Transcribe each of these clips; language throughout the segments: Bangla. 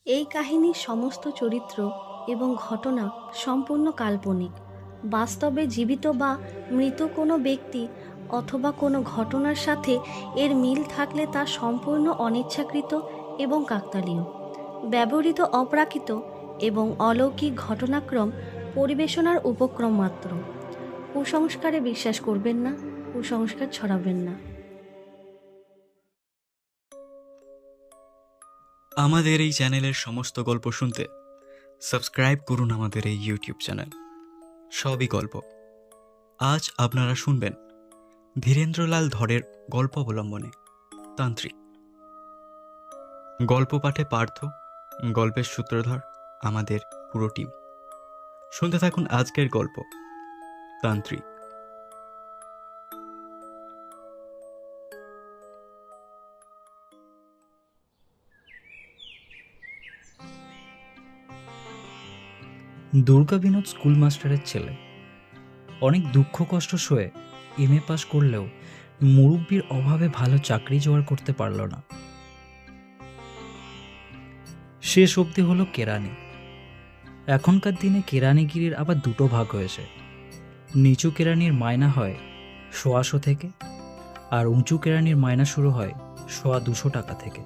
এই কাহিনীর সমস্ত চরিত্র এবং ঘটনা সম্পূর্ণ কাল্পনিক। বাস্তবে জীবিত বা মৃত কোনো ব্যক্তি অথবা কোনো ঘটনার সাথে এর মিল থাকলে তা সম্পূর্ণ অনিচ্ছাকৃত এবং কাকতালীয়। ব্যবহৃত অপ্রাকৃত এবং অলৌকিক ঘটনাক্রম পরিবেশনার উপক্রম মাত্র। কুসংস্কারে বিশ্বাস করবেন না, কুসংস্কার ছড়াবেন না। আমাদের এই চ্যানেলের সমস্ত গল্প শুনতে সাবস্ক্রাইব করুন আমাদের এই ইউটিউব চ্যানেল সবই গল্প। আজ আপনারা শুনবেন ধীরেন্দ্রলাল ধরের গল্প অবলম্বনে তান্ত্রিক। গল্প পাঠে পার্থ, গল্পের সূত্রধর আমাদের পুরো টিম। শুনতে থাকুন আজকের গল্প তান্ত্রিক। দুর্গা বিনোদ স্কুল মাস্টারের ছেলে। অনেক দুঃখ কষ্ট সয়ে এমএ পাস করলেও মুরব্বির অভাবে ভালো চাকরি জোগাড় করতে পারল না। শেষ অবধি হলো কেরানি। এখনকার দিনে কেরানিগিরির আবার দুটো ভাগ হয়েছে। নিচু কেরানির মায়না হয় 150 থেকে, আর উঁচু কেরানির মায়না শুরু হয় 200 টাকা থেকে।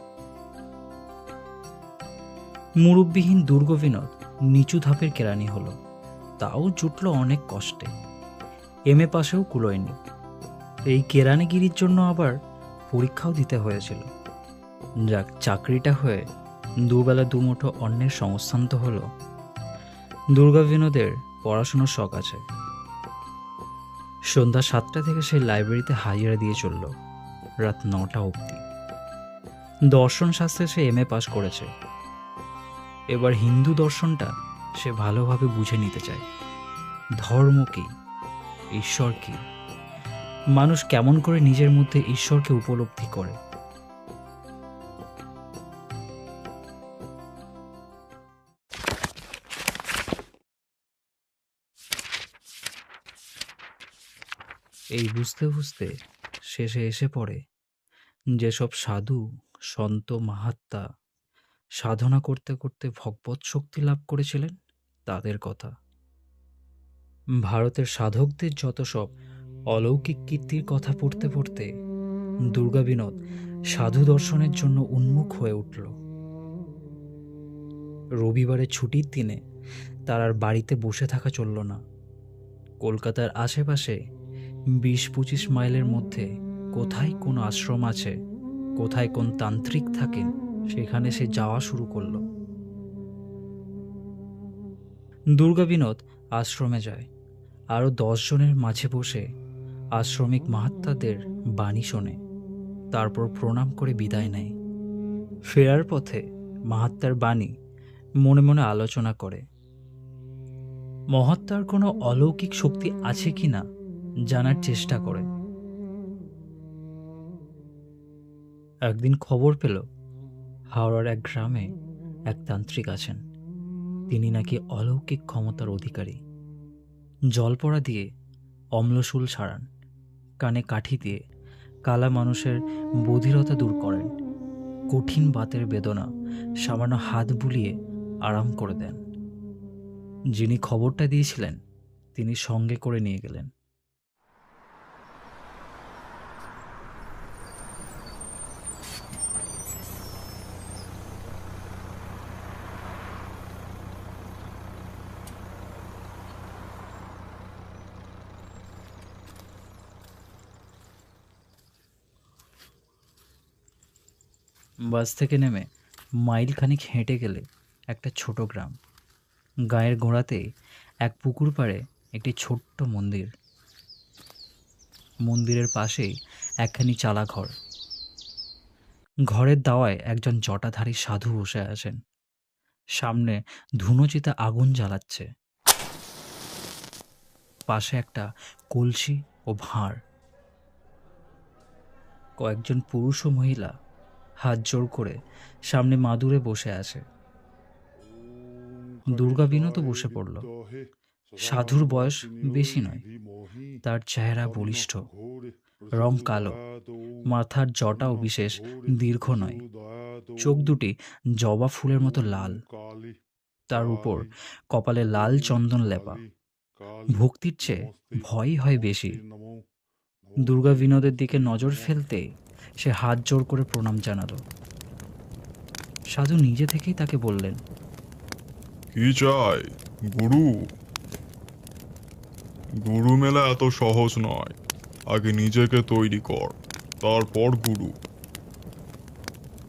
মুরব্বিহীন দুর্গা বিনোদ নিচু ধাপের কেরানি হলো, তাও জুটল অনেক কষ্টে। এমএ পাশেও কুলোয়নি। এই কেরানিগিরির জন্য আবার পরীক্ষাও দিতে হয়েছিল। যাক, চাকরিটা হয়ে দুবেলা দুমুঠো অন্যের সংস্থান তো হলো। দুর্গা বিনোদের পড়াশোনার শখ আছে। সন্ধ্যা 7টা থেকে সেই লাইব্রেরিতে হাজিরা দিয়ে চলল রাত 9টা অবধি। দর্শন শাস্ত্রে সে এমএ পাস করেছে। এবার হিন্দু দর্শনটা সে ভালোভাবে বুঝে নিতে চায়। ধর্ম কি, ঈশ্বর কি, মানুষ কেমন করে নিজের মধ্যে ঈশ্বরকে উপলব্ধি করে। এই বুঝতে বুঝতে শেষে এসে পড়ে যেসব সাধু সন্ত মাহাত্মা সাধনা করতে করতে ভগবৎ শক্তি লাভ করেছিলেন তাদের কথা। ভারতের সাধকদের যত সব অলৌকিক কীর্তির কথা পড়তে পড়তে দুর্গা বিনোদ সাধু দর্শনের জন্য উন্মুখ হয়ে উঠল। রবিবারের ছুটির দিনে তার আর বাড়িতে বসে থাকা চলল না। কলকাতার আশেপাশে 20-25 মাইলের মধ্যে কোথায় কোন আশ্রম আছে, কোথায় কোন তান্ত্রিক থাকেন, সেখানে সে যাওয়া শুরু করল। দুর্গা বিনোদ আশ্রমে যায়, আরও 10 জনের মাঝে বসে আশ্রমিক মাহাত্মাদের বাণী শোনে, তারপর প্রণাম করে বিদায় নেয়। ফেরার পথে মাহাত্মার বাণী মনে মনে আলোচনা করে। মহাত্মার কোনো অলৌকিক শক্তি আছে কিনা জানার চেষ্টা করে। একদিন খবর পেল হাওড়ার এক গ্রামে এক তান্ত্রিক আছেন। তিনি নাকি অলৌকিক ক্ষমতার অধিকারী। জলপড়া দিয়ে অম্লশূল ছাড়ান, কানে কাঠি দিয়ে কালা মানুষের বধিরতা দূর করেন, কঠিন বাতের বেদনা সামান্য হাত বুলিয়ে আরাম করে দেন। যিনি খবরটা দিয়েছিলেন তিনি সঙ্গে করে নিয়ে গেলেন। বাস থেকে নেমে মাইল খানিক হেঁটে গেলে একটা ছোট গ্রাম। গায়ের গোড়াতে এক পুকুর পাড়ে একটি ছোট্ট মন্দির। মন্দিরের পাশেই একখানি চালা ঘর। ঘরের দাওয়ায় একজন জটাধারী সাধু বসে আছেন। সামনে ধুনোচিতা আগুন জ্বালাচ্ছে। পাশে একটা কলসি ও ভাঁড়। কয়েকজন পুরুষ ও মহিলা হাত জোড় করে সামনে মাদুরে বসে আছে। দুর্গা বিনোদও বসে পড়ল। সাধুর বয়স বেশি নয়, তার চেহারা বলিষ্ঠ, রং কালো, মাথার জটাও বিশেষ দীর্ঘ নয়, চোখ দুটি জবা ফুলের মতো লাল, তার উপর কপালে লাল চন্দন লেপা। ভক্তির চেয়ে ভয়ই হয় বেশি। দুর্গা বিনোদের দিকে নজর ফেলতে সে হাত জোড় করে প্রণাম জানালো। সাধু নিজে থেকেই তাকে বললেন, কি চাই গুরু? গুরু মেলা এত সহজ নয়, আগে নিজেকে তৈরি কর, তারপর গুরু।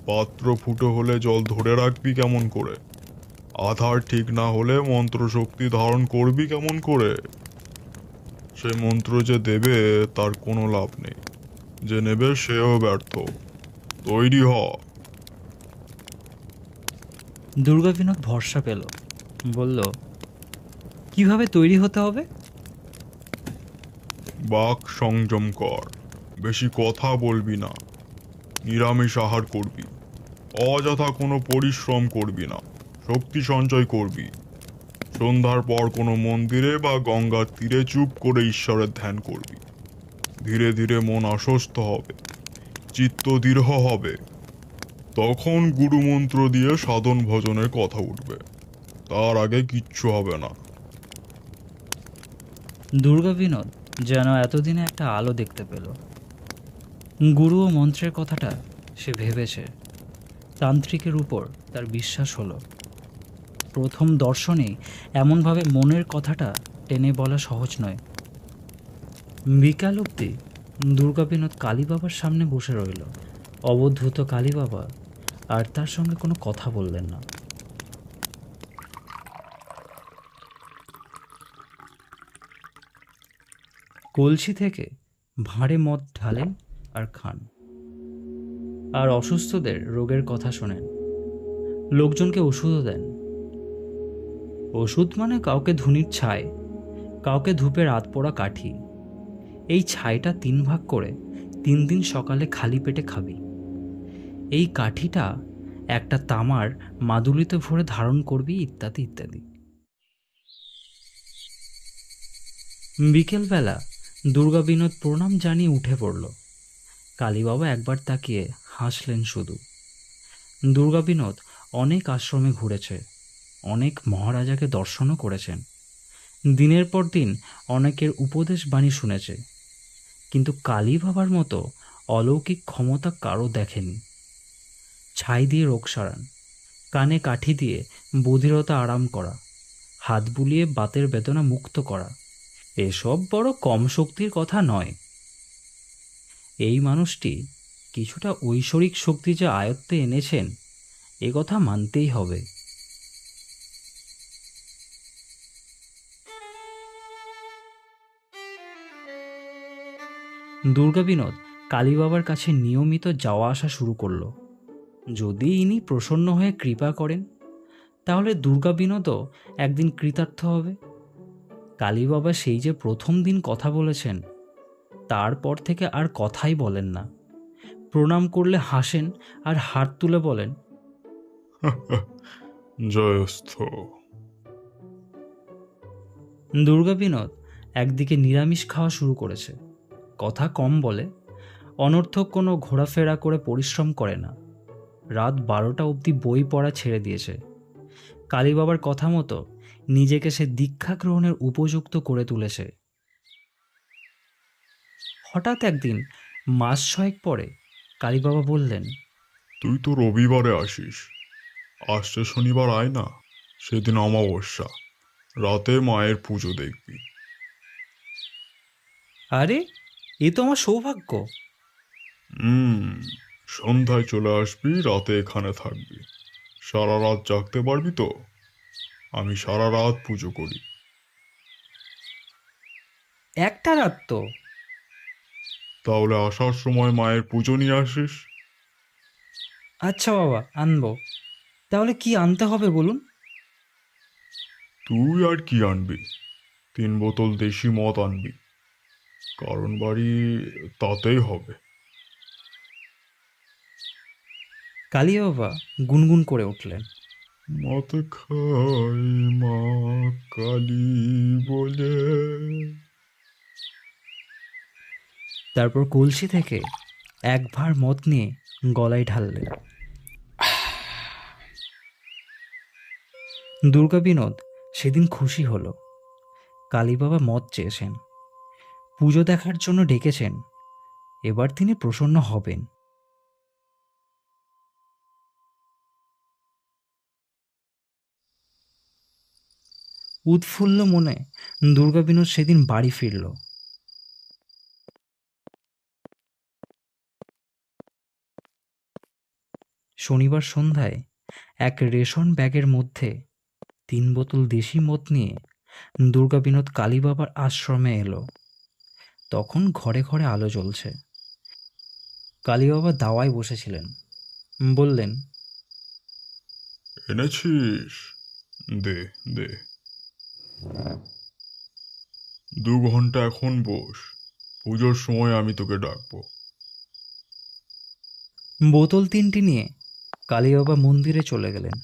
পাত্র ফুটো হলে জল ধরে রাখবি কেমন করে? আধার ঠিক না হলে মন্ত্র শক্তি ধারণ করবি কেমন করে? সে মন্ত্র যে দেবে তার কোনো লাভ নেই, যে নেবে সেও ব্যর্থ। তৈরি হ। দুর্গা বিনোদ ভরসা পেল, বলল, কিভাবে তৈরি হতে হবে? বাক সংযম কর, বেশি কথা বলবি না, নিরামিষ আহার করবি, অযথা কোনো পরিশ্রম করবি না, শক্তি সঞ্চয় করবি। সন্ধ্যার পর কোনো মন্দিরে বা গঙ্গার তীরে চুপ করে ঈশ্বরের ধ্যান করবি। ধীরে ধীরে মন আশ্বস্ত হবে, চিত্ত দৃঢ় হবে, তখন গুরুমন্ত্র দিয়ে সাধন ভজনের কথা উঠবে। তার আগে কিচ্ছু হবে না। দুর্গা বিনোদ যেন এতদিনে একটা আলো দেখতে পেল। গুরু ও মন্ত্রের কথাটা সে ভেবেছে, তান্ত্রিকের উপর তার বিশ্বাস হলো। প্রথম দর্শনেই এমনভাবে মনের কথাটা টেনে বলা সহজ নয়। বিকাল অবধি দুর্গা বিনোদ কালী বাবার সামনে বসে রইল। অবধূত কালী বাবা আর তার সঙ্গে কোনো কথা বললেন না। কলসি থেকে ভাঁড়ে মদ ঢালেন আর খান, আর অসুস্থদের রোগের কথা শোনেন। লোকজনকে ওষুধও দেন। ওষুধ মানে কাউকে ধুনির ছাই, কাউকে ধূপের আধ পোড়া কাঠি। এই ছাইটা 3 ভাগ করে 3 দিন সকালে খালি পেটে খাবি। এই কাঠিটা একটা তামার মাদুলিতে ভরে ধারণ করবি, ইত্যাদি ইত্যাদি। বিকেলবেলা দুর্গা বিনোদ প্রণাম জানিয়ে উঠে পড়ল। কালীবাবা একবার তাকিয়ে হাসলেন শুধু। দুর্গা বিনোদ অনেক আশ্রমে ঘুরেছে, অনেক মহারাজাকে দর্শনও করেছেন, দিনের পর দিন অনেকের উপদেশ বাণী শুনেছে, কিন্তু কালী বাবার মতো অলৌকিক ক্ষমতা কারো দেখেনি। ছাই দিয়ে রোগ সারান, কানে কাঠি দিয়ে বধিরতা আরাম করা, হাত বুলিয়ে বাতের বেদনা মুক্ত করা, এসব বড় কম শক্তির কথা নয়। এই মানুষটি কিছুটা ঐশ্বরিক শক্তি যে আয়ত্তে এনেছেন, এ কথা মানতেই হবে। দুর্গা বিনোদ কালী বাবার কাছে নিয়মিত যাওয়া আসা শুরু করল। যদি ইনি প্রসন্ন হয়ে কৃপা করেন, তাহলে দুর্গা বিনোদও একদিন কৃতার্থ হবে। কালী বাবা সেই যে প্রথম দিন কথা বলেছেন, তারপর থেকে আর কথাই বলেন না। প্রণাম করলে হাসেন আর হাত তুলে বলেন, জয়স্থ। দুর্গা বিনোদ একদিকে নিরামিষ খাওয়া শুরু করেছে, কথা কম বলে, অনর্থক কোনো ঘোরাফেরা করে পরিশ্রম করে না। রাত 12টা অবধি বই পড়া ছেড়ে দিয়েছে। কালী বাবার কথা মতো নিজেকে সে দীক্ষা গ্রহণের উপযুক্ত করে তুলেছে। হঠাৎ একদিন মাস 6 পরে কালী বাবা বললেন, তুই তো রবিবারে আসিস, আসছে শনিবার আয় না, সেদিন অমাবস্যা, রাতে মায়ের পুজো দেখবি। আরে, এ তো আমার সৌভাগ্য। সন্ধ্যায় চলে আসবি, রাতে এখানে থাকবি। সারা রাত জাগতে পারবি তো? আমি সারা রাত পুজো করি। একটা রাত তো। তাহলে আসার সময় মায়ের পুজো নিয়ে আসিস। আচ্ছা বাবা, আনবো। তাহলে কি আনতে হবে বলুন? তুই আর কি আনবি? 3 বোতল দেশি মদ আনবি, কারণ বাড়ি তাতেই হবে। কালী বাবা গুনগুন করে উঠলেন, মদ খাই মা কালী বলে। তারপর কলসি থেকে এক ভাঁড় মদ নিয়ে গলায় ঢাললেন। দুর্গা বিনোদ সেদিন খুশি হলো। কালী বাবা মদ চেয়েছেন, পুজো দেখার জন্য ডেকেছেন, এবার তিনি প্রসন্ন হবেন। উৎফুল্ল মনে দুর্গা বিনোদ সেদিন বাড়ি ফিরল। শনিবার সন্ধ্যায় এক রেশন ব্যাগের মধ্যে 3 বোতল দেশি মদ নিয়ে দুর্গা বিনোদ কালী বাবার আশ্রমে এলো। তখন ঘরে ঘরে আলো জ্বলছে। কালী বাবা দাওয়ায় বসেছিলেন। বললেন, এনেছিস? দে দে। 2 ঘন্টা এখন বস, পুজোর সময় আমি তোকে ডাকবো। বোতল 3টি নিয়ে কালী বাবা মন্দিরে চলে গেলেন।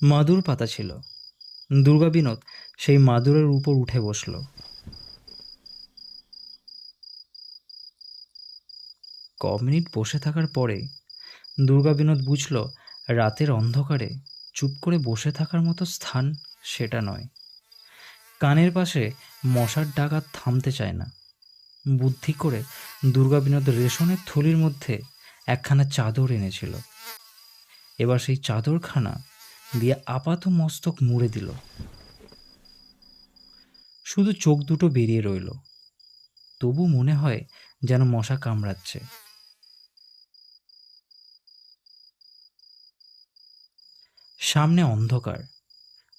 মাদুর পাতা ছিল। দুর্গা বিনোদ সেই মাদুরের উপর উঠে বসল। ক মিনিট বসে থাকার পরে দুর্গা বিনোদ বুঝল রাতের অন্ধকারে চুপ করে বসে থাকার মতো স্থান সেটা নয়। কানের পাশে মশার ডাক আর থামতে চায় না। বুদ্ধি করে দুর্গা বিনোদ রেশনের থলির মধ্যে একখানা চাদর এনেছিল। এবার সেই চাদরখানা দিয়ে আপাত মস্তক মুড়ে দিল। শুধু চোখ দুটো বেরিয়ে রইল। তবু মনে হয় যেন মশা কামড়াচ্ছে। সামনে অন্ধকার।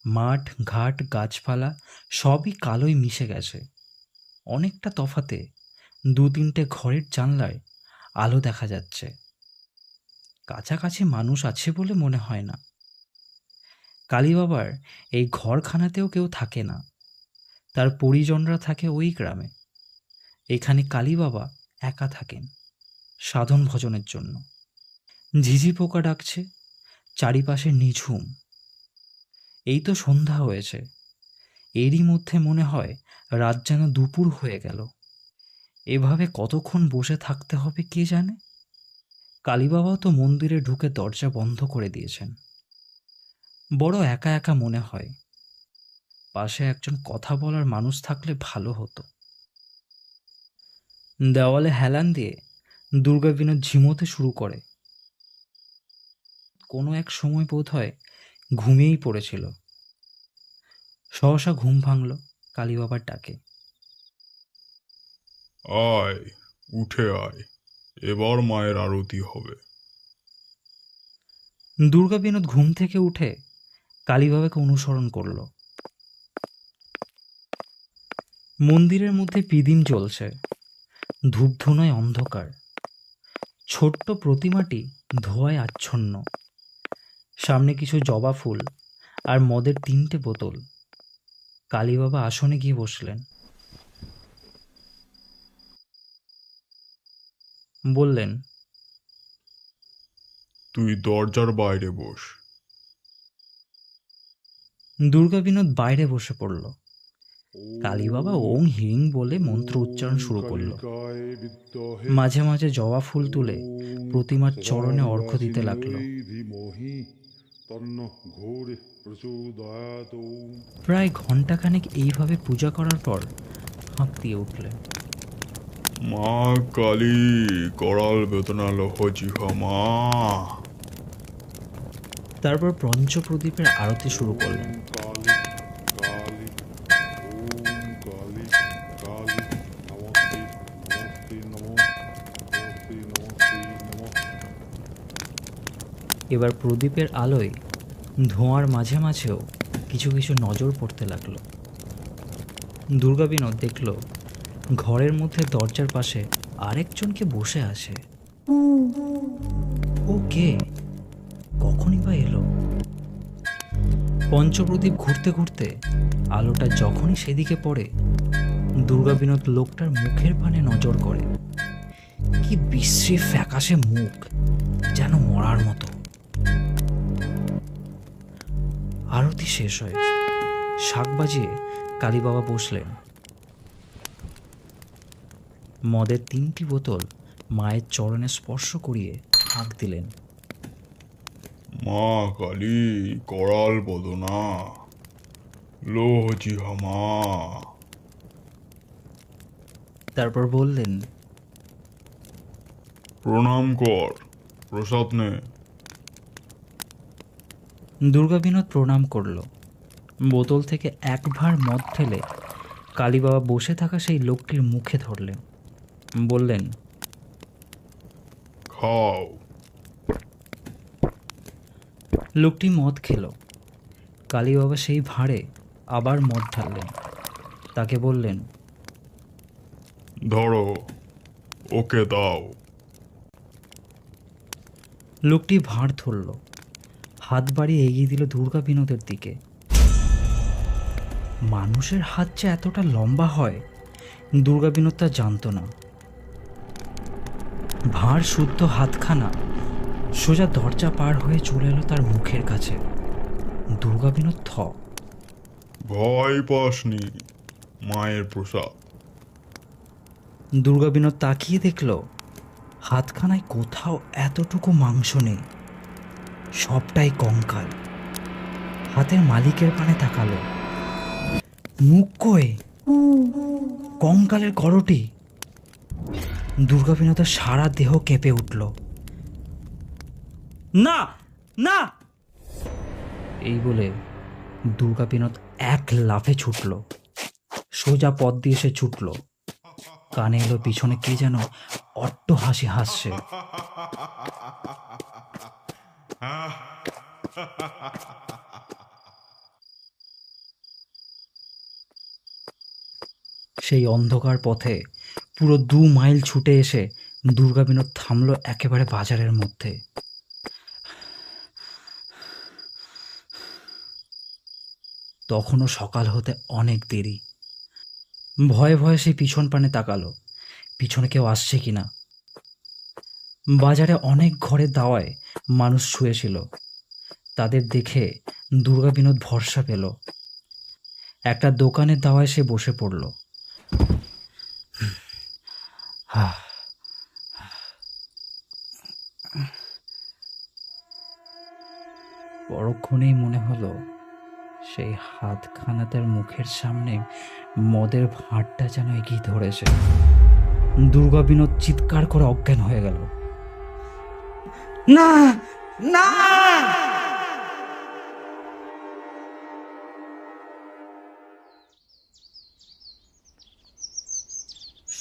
মাঠ, ঘাট, গাছপালা সবই কালোয় মিশে গেছে। অনেকটা তফাতে 2-3টে ঘরের জানলায় আলো দেখা যাচ্ছে। কাছাকাছি মানুষ আছে বলে মনে হয় না। কালী বাবার এই ঘরখানাতেও কেউ থাকে না। তার পরিজনরা থাকে ওই গ্রামে। এখানে কালী বাবা একা থাকেন সাধন ভজনের জন্য। ঝিঝি পোকা ডাকছে, চারিপাশে নিঝুম। এই তো সন্ধ্যা হয়েছে। এরই মধ্যে মনে হয় রাত যেন দুপুর হয়ে গেল। এভাবে কতক্ষণ বসে থাকতে হবে কে জানে। কালী বাবাও তো মন্দিরে ঢুকে দরজা বন্ধ করে দিয়েছেন। বড় একা একা মনে হয়। পাশে একজন কথা বলার মানুষ থাকলে ভালো হতো। দেওয়ালে হেলান দিয়ে দুর্গা বিনোদ ঝিমোতে শুরু করে। কোনো এক সময় বোধ হয় ঘুমিয়েই পড়েছিল। সহসা ঘুম ভাঙল কালী বাবার ডাকে। আয়, উঠে আয়, এবার মায়ের আরতি হবে। দুর্গা বিনোদ ঘুম থেকে উঠে কালী বাবাকে অনুসরণ করল। মন্দিরের মধ্যে পিদিম জ্বলছে। ধূপধুনোয় অন্ধকার। ছোট্ট প্রতিমাটি ধোঁয়ায় আচ্ছন্ন। সামনে কিছু জবা ফুল আর মদের 3টে বোতল। কালী বাবা আসনে গিয়ে বসলেন। বললেন, তুই দরজার বাইরে বস। দুর্গা বিনোদ বাইরে বসে পড়ল। কালী বাবা ওং হিং বলে মন্ত্র উচ্চারণ শুরু করল। মাঝে মাঝে জবা ফুল তুলে প্রতিমার চরণে অর্ঘ্য দিতে লাগলো। প্রায় ঘণ্টাখানেক এইভাবে পূজা করার পর হাঁপ দিয়ে উঠলেন। মা কালী, করাল বেদনা লহ জিহা মা। তারপর পঞ্চপ্রদীপের আরতি শুরু করলেন। এবার প্রদীপের আলোয় ধোঁয়ার মাঝে মাঝেও কিছু কিছু নজর পড়তে লাগলো। দুর্গা বিনোদ দেখল ঘরের মধ্যে দরজার পাশে আরেকজনকে বসে আছে। ও কে? কখনই বা এলো? পঞ্চপ্রদীপ ঘুরতে ঘুরতে আলোটা যখনই সেদিকে পড়ে, দুর্গা বিনোদ লোকটার মুখের পানে নজর করে। কি বিশ্রী ফ্যাকাশে মুখ, যেন মরার মতো। আরতি শেষ হয়। শাঁখ বাজিয়ে কালী বাবা বসলেন। মদের 3টি বোতল মায়ের চরণে স্পর্শ করিয়ে হাঁক দিলেন। মা কালী করাল বদনা লোহ জিহামা। তারপর বললেন, প্রণাম কর, প্রসাদ নে। দুর্গা বিনোদ প্রণাম করল। বোতল থেকে এক ভাঁড় মদ ঢেলে কালী বাবা বসে থাকা সেই লোকটির মুখে ধরলেন। বললেন, খাও। লোকটি মদ খেল। কালী বাবা সেই ভাঁড়ে আবার মদ ঢাললেন। তাকে বললেন, ধরো, ওকে দাও। লোকটি ভাঁড় ধরল, হাত বাড়িয়ে এগিয়ে দিল দুর্গা বিনোদের দিকে। মানুষের হাত যে এতটা লম্বা হয় দুর্গা বিনোদ তা জানত না। ভাঁড় শুদ্ধ হাতখানা সোজা দরজা পার হয়ে চলে এলো তার মুখের কাছে। দুর্গা বিনোদ থ। ভয় পাসনি, মায়ের প্রসাদ। দুর্গা বিনোদ তাকিয়ে দেখল হাতখানায় কোথাও এতটুকু মাংস নেই, সবটাই কঙ্কাল। হাতের মালিকের পানে তাকালো, মুখ কই, কঙ্কালের করটি। দুর্গা বিনোদের সারা দেহ কেঁপে উঠল। না না, এই বলে দুর্গা বিনোদ এক লাফে ছুটল। সোজা পথ দিয়ে সে ছুটল। কানে এলো পিছনে কে যেন অট্ট হাসি হাসছে। সেই অন্ধকার পথে পুরো 2 মাইল ছুটে এসে দুর্গা বিনোদ থামল একেবারে বাজারের মধ্যে। তখনও সকাল হতে অনেক দেরি। ভয়ে ভয়ে সে পিছন পানে তাকালো, পিছনে কেউ আসছে কিনা। বাজারে অনেক ঘরের দাওয়ায় মানুষ শুয়েছিল। তাদের দেখে দুর্গা বিনোদ ভরসা পেল। একটা দোকানের দাওয়ায় সে বসে পড়ল। পরক্ষণেই মনে হলো সেই হাতখানা তার মুখের সামনে মদের ভাঁড়টা যেন এগিয়ে ধরেছে। দুর্গা বিনোদ চিৎকার করে অজ্ঞান হয়ে গেল। না না!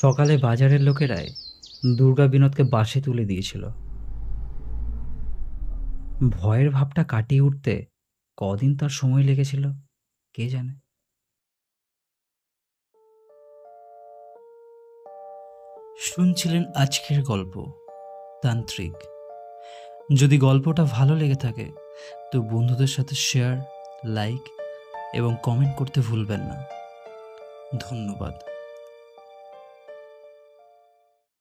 সকালে বাজারের লোকেরাই দুর্গা বিনোদকে বাসে তুলে দিয়েছিল। ভয়ের ভাবটা কাটিয়ে উঠতে কদিন তার সময় লেগেছিল কে জানে। শুনছিলেন আজকের গল্প তান্ত্রিক। যদি গল্পটা ভালো লেগে থাকে তো বন্ধুদের সাথে শেয়ার, লাইক এবং কমেন্ট করতে ভুলবেন না। ধন্যবাদ।